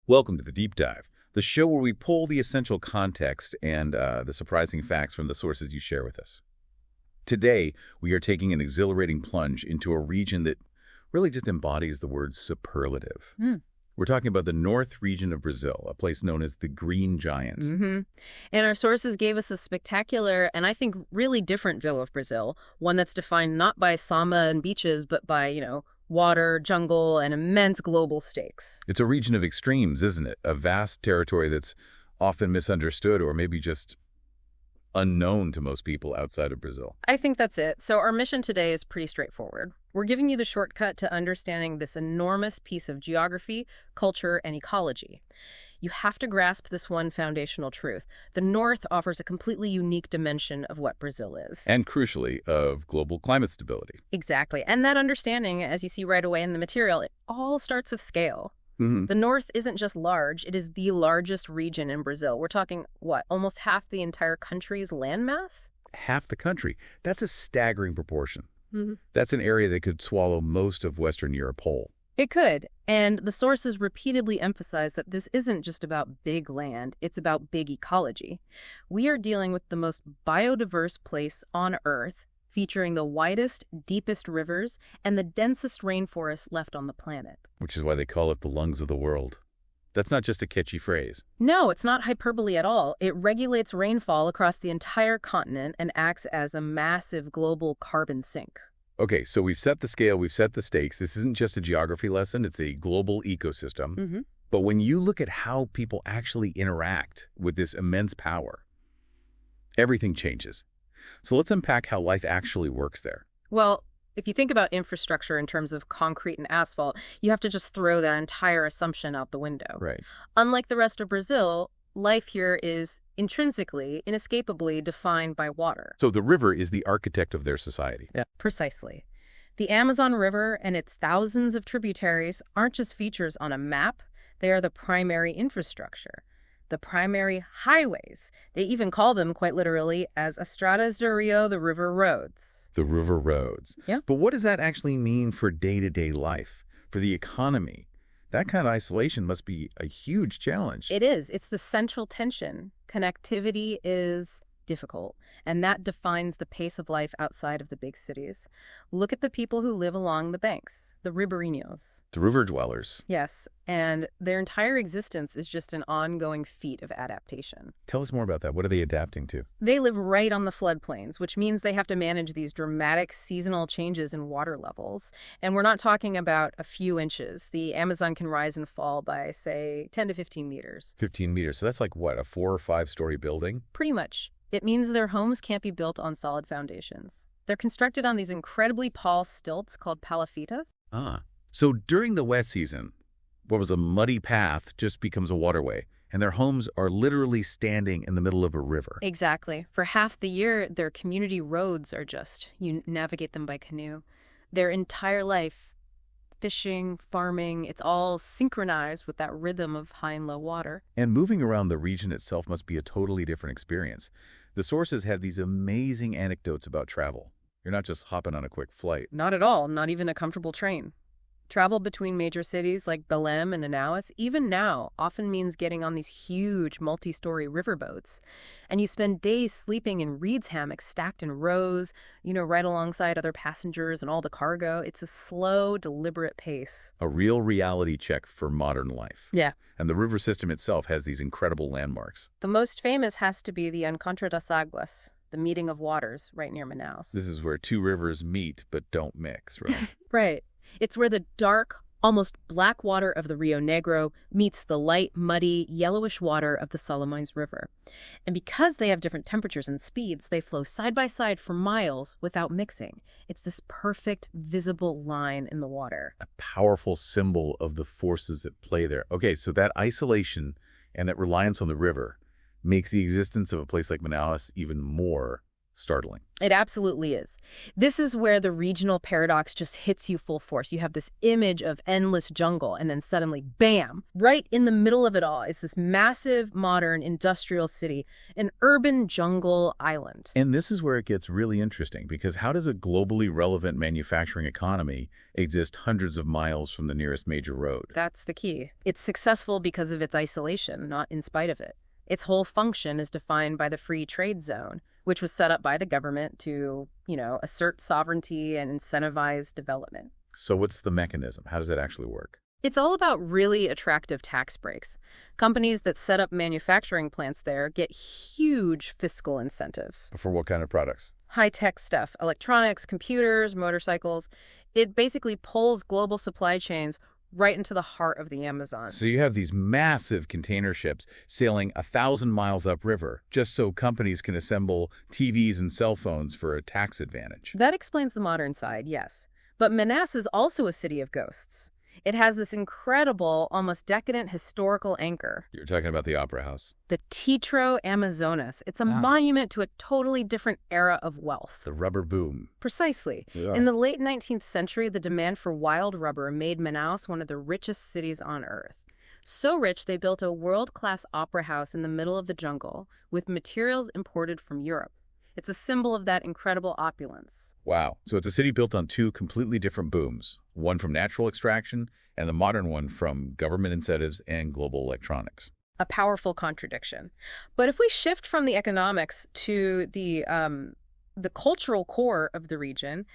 Welcome to the Deep Dive, the show where we pull the essential context and the surprising facts from the sources you share with us. Today, we are taking an exhilarating plunge into a region that really just embodies the word superlative. We're talking about the north region of Brazil, a place known as the Green Giant. And our sources gave us a spectacular and I think really different view of Brazil, one that's defined not by samba and beaches, but by, water, jungle, and immense global stakes. It's a region of extremes, isn't it? A vast territory that's often misunderstood or maybe just unknown to most people outside of Brazil. I think that's it. So our mission today is pretty straightforward. We're giving you the shortcut to understanding this enormous piece of geography, culture, and ecology. You have to grasp this one foundational truth. The North offers a completely unique dimension of what Brazil is. And crucially, of global climate stability. Exactly. And that understanding, as you see right away in the material, it all starts with scale. The North isn't just large, it is the largest region in Brazil. We're talking, almost half the entire country's landmass? Half the country. That's a staggering proportion. That's an area that could swallow most of Western Europe whole. It could. And the sources repeatedly emphasize that this isn't just about big land, it's about big ecology. We are dealing with the most biodiverse place on Earth, featuring the widest, deepest rivers and the densest rainforest left on the planet. Which is why they call it the lungs of the world. That's not just a catchy phrase. No, it's not hyperbole at all. It regulates rainfall across the entire continent and acts as a massive global carbon sink. Okay, so we've set the scale, we've set the stakes. This isn't just a geography lesson, it's a global ecosystem. But when you look at how people actually interact with this immense power, everything changes. So let's unpack how life actually works there. Well, if you think about infrastructure in terms of concrete and asphalt, you have to just throw that entire assumption out the window. Right. Unlike the rest of Brazil, life here is intrinsically, inescapably defined by water. So the river is the architect of their society. Yeah. Precisely. The Amazon River and its thousands of tributaries aren't just features on a map, they are the primary infrastructure. The primary highways. They even call them, quite literally, as Estradas do Rio, the river roads. The river roads. Yeah. But what does that actually mean for day-to-day life, for the economy? That kind of isolation must be a huge challenge. It is. It's the central tension. Connectivity is difficult, and that defines the pace of life outside of the big cities. Look at the people who live along the banks, the Ribeirinhos. The river dwellers. Yes, and their entire existence is just an ongoing feat of adaptation. Tell us more about that. What are they adapting to? They live right on the floodplains, which means they have to manage these dramatic seasonal changes in water levels. And we're not talking about a few inches. The Amazon can rise and fall by, say, 10 to 15 meters. 15 meters. So that's like, what, a 4 or 5 story building? Pretty much. It means their homes can't be built on solid foundations. They're constructed on these incredibly tall stilts called palafitas. So during the wet season, what was a muddy path just becomes a waterway, and their homes are literally standing in the middle of a river. Exactly. For half the year, their community roads are you navigate them by canoe. Their entire life, fishing, farming, it's all synchronized with that rhythm of high and low water. And moving around the region itself must be a totally different experience. The sources have these amazing anecdotes about travel. You're not just hopping on a quick flight. Not at all, not even a comfortable train. Travel between major cities like Belém and Manaus, even now, often means getting on these huge multi-story riverboats. And you spend days sleeping in reeds hammocks stacked in rows, right alongside other passengers and all the cargo. It's a slow, deliberate pace. A real reality check for modern life. Yeah. And the river system itself has these incredible landmarks. The most famous has to be the Encontro das Águas, the meeting of waters, right near Manaus. This is where two rivers meet but don't mix, right? Right. It's where the dark, almost black water of the Rio Negro meets the light, muddy, yellowish water of the Solimões River. And because they have different temperatures and speeds, they flow side by side for miles without mixing. It's this perfect, visible line in the water. A powerful symbol of the forces at play there. Okay, so that isolation and that reliance on the river makes the existence of a place like Manaus even more startling. It absolutely is. This is where the regional paradox just hits you full force. You have this image of endless jungle, and then suddenly, bam, right in the middle of it all is this massive, modern, industrial city, an urban jungle island. And this is where it gets really interesting, because how does a globally relevant manufacturing economy exist hundreds of miles from the nearest major road? That's the key. It's successful because of its isolation, not in spite of it. Its whole function is defined by the free trade zone, which was set up by the government to, assert sovereignty and incentivize development. So what's the mechanism? How does that actually work? It's all about really attractive tax breaks. Companies that set up manufacturing plants there get huge fiscal incentives. For what kind of products? High-tech stuff, electronics, computers, motorcycles. It basically pulls global supply chains right into the heart of the Amazon. So you have these massive container ships sailing 1,000 miles upriver just so companies can assemble TVs and cell phones for a tax advantage. That explains the modern side, yes. But Manaus is also a city of ghosts. It has this incredible, almost decadent historical anchor. You're talking about the Opera House. The Teatro Amazonas. It's a monument to a totally different era of wealth. The rubber boom. Precisely. Yeah. In the late 19th century, the demand for wild rubber made Manaus one of the richest cities on Earth. So rich, they built a world-class opera house in the middle of the jungle with materials imported from Europe. It's a symbol of that incredible opulence. Wow. So it's a city built on two completely different booms, one from natural extraction and the modern one from government incentives and global electronics. A powerful contradiction. But if we shift from the economics to the cultural core of the region,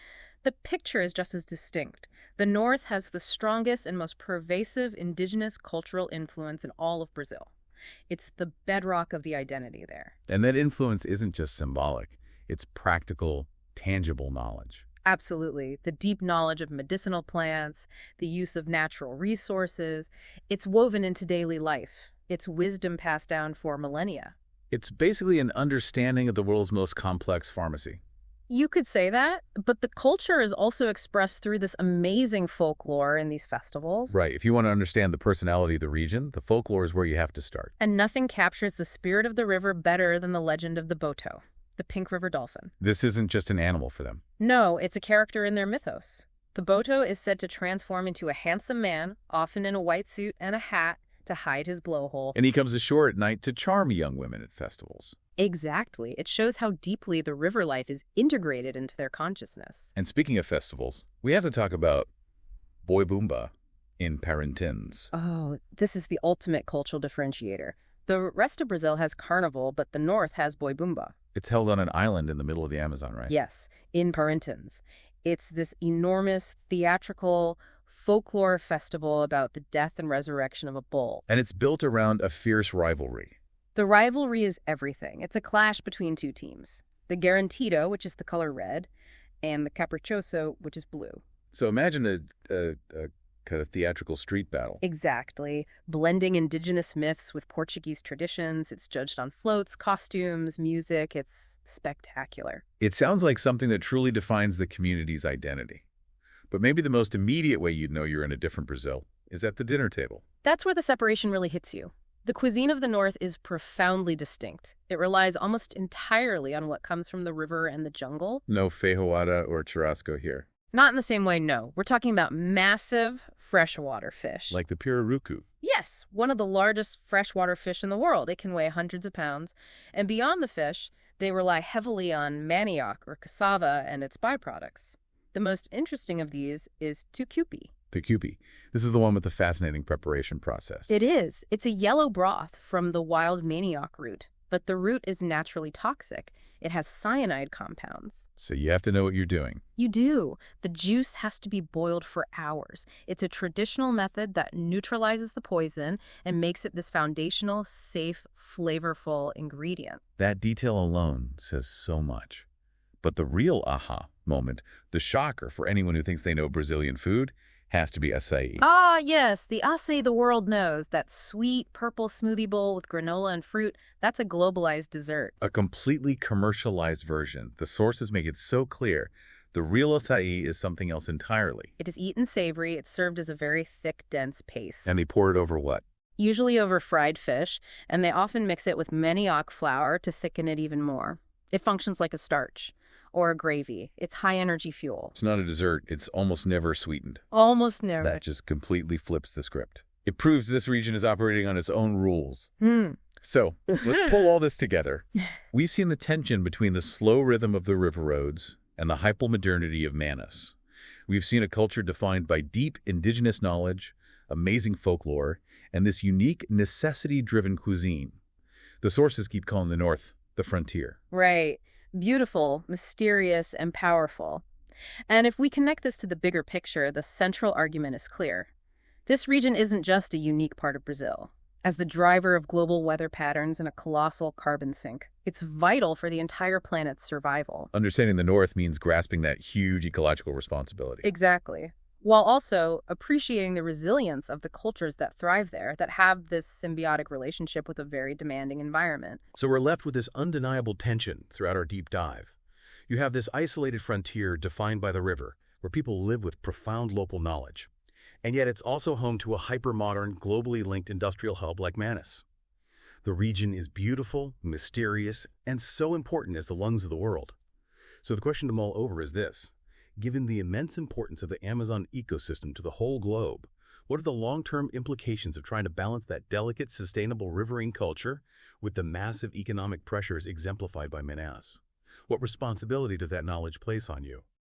the picture is just as distinct. The North has the strongest and most pervasive indigenous cultural influence in all of Brazil. It's the bedrock of the identity there. And that influence isn't just symbolic. It's practical, tangible knowledge. Absolutely. The deep knowledge of medicinal plants, the use of natural resources, it's woven into daily life. It's wisdom passed down for millennia. It's basically an understanding of the world's most complex pharmacy. You could say that, but the culture is also expressed through this amazing folklore in these festivals. Right. If you want to understand the personality of the region, the folklore is where you have to start. And nothing captures the spirit of the river better than the legend of the Boto, the pink river dolphin. This isn't just an animal for them. No, it's a character in their mythos. The Boto is said to transform into a handsome man, often in a white suit and a hat, to hide his blowhole. And he comes ashore at night to charm young women at festivals. Exactly. It shows how deeply the river life is integrated into their consciousness. And speaking of festivals, we have to talk about Boi Boomba in Parintins. Oh, this is the ultimate cultural differentiator. The rest of Brazil has carnival, but the north has Boi Boomba. It's held on an island in the middle of the Amazon, right? Yes, in Parintins. It's this enormous theatrical folklore festival about the death and resurrection of a bull. And it's built around a fierce rivalry. The rivalry is everything. It's a clash between two teams. The Garantido, which is the color red, and the Caprichoso, which is blue. So imagine a kind of theatrical street battle. Exactly. Blending indigenous myths with Portuguese traditions. It's judged on floats, costumes, music. It's spectacular. It sounds like something that truly defines the community's identity. But maybe the most immediate way you'd know you're in a different Brazil is at the dinner table. That's where the separation really hits you. The cuisine of the North is profoundly distinct. It relies almost entirely on what comes from the river and the jungle. No feijoada or churrasco here. Not in the same way, no. We're talking about massive freshwater fish. Like the pirarucu. Yes, one of the largest freshwater fish in the world. It can weigh hundreds of pounds. And beyond the fish, they rely heavily on manioc or cassava and its byproducts. The most interesting of these is tucupi. Tucupi. This is the one with the fascinating preparation process. It is. It's a yellow broth from the wild manioc root, but the root is naturally toxic. It has cyanide compounds. So you have to know what you're doing. You do. The juice has to be boiled for hours. It's a traditional method that neutralizes the poison and makes it this foundational, safe, flavorful ingredient. That detail alone says so much. But the real aha moment, the shocker for anyone who thinks they know Brazilian food, has to be açaí. Ah, yes, the açaí the world knows, that sweet purple smoothie bowl with granola and fruit, that's a globalized dessert. A completely commercialized version. The sources make it so clear. The real açaí is something else entirely. It is eaten savory. It's served as a very thick, dense paste. And they pour it over what? Usually over fried fish, and they often mix it with manioc flour to thicken it even more. It functions like a starch or a gravy. It's high-energy fuel. It's not a dessert. It's almost never sweetened. Almost never. That just completely flips the script. It proves this region is operating on its own rules. So, let's pull all this together. We've seen the tension between the slow rhythm of the river roads and the hypermodernity of Manaus. We've seen a culture defined by deep indigenous knowledge, amazing folklore, and this unique necessity-driven cuisine. The sources keep calling the North the frontier. Right. Beautiful, mysterious, and powerful. And if we connect this to the bigger picture, the central argument is clear. This region isn't just a unique part of Brazil. As the driver of global weather patterns and a colossal carbon sink, it's vital for the entire planet's survival. Understanding the North means grasping that huge ecological responsibility. Exactly. While also appreciating the resilience of the cultures that thrive there, that have this symbiotic relationship with a very demanding environment. So we're left with this undeniable tension throughout our deep dive. You have this isolated frontier defined by the river, where people live with profound local knowledge. And yet it's also home to a hyper-modern, globally linked industrial hub like Manaus. The region is beautiful, mysterious, and so important as the lungs of the world. So the question to mull over is this. Given the immense importance of the Amazon ecosystem to the whole globe, what are the long-term implications of trying to balance that delicate, sustainable riverine culture with the massive economic pressures exemplified by Manaus? What responsibility does that knowledge place on you?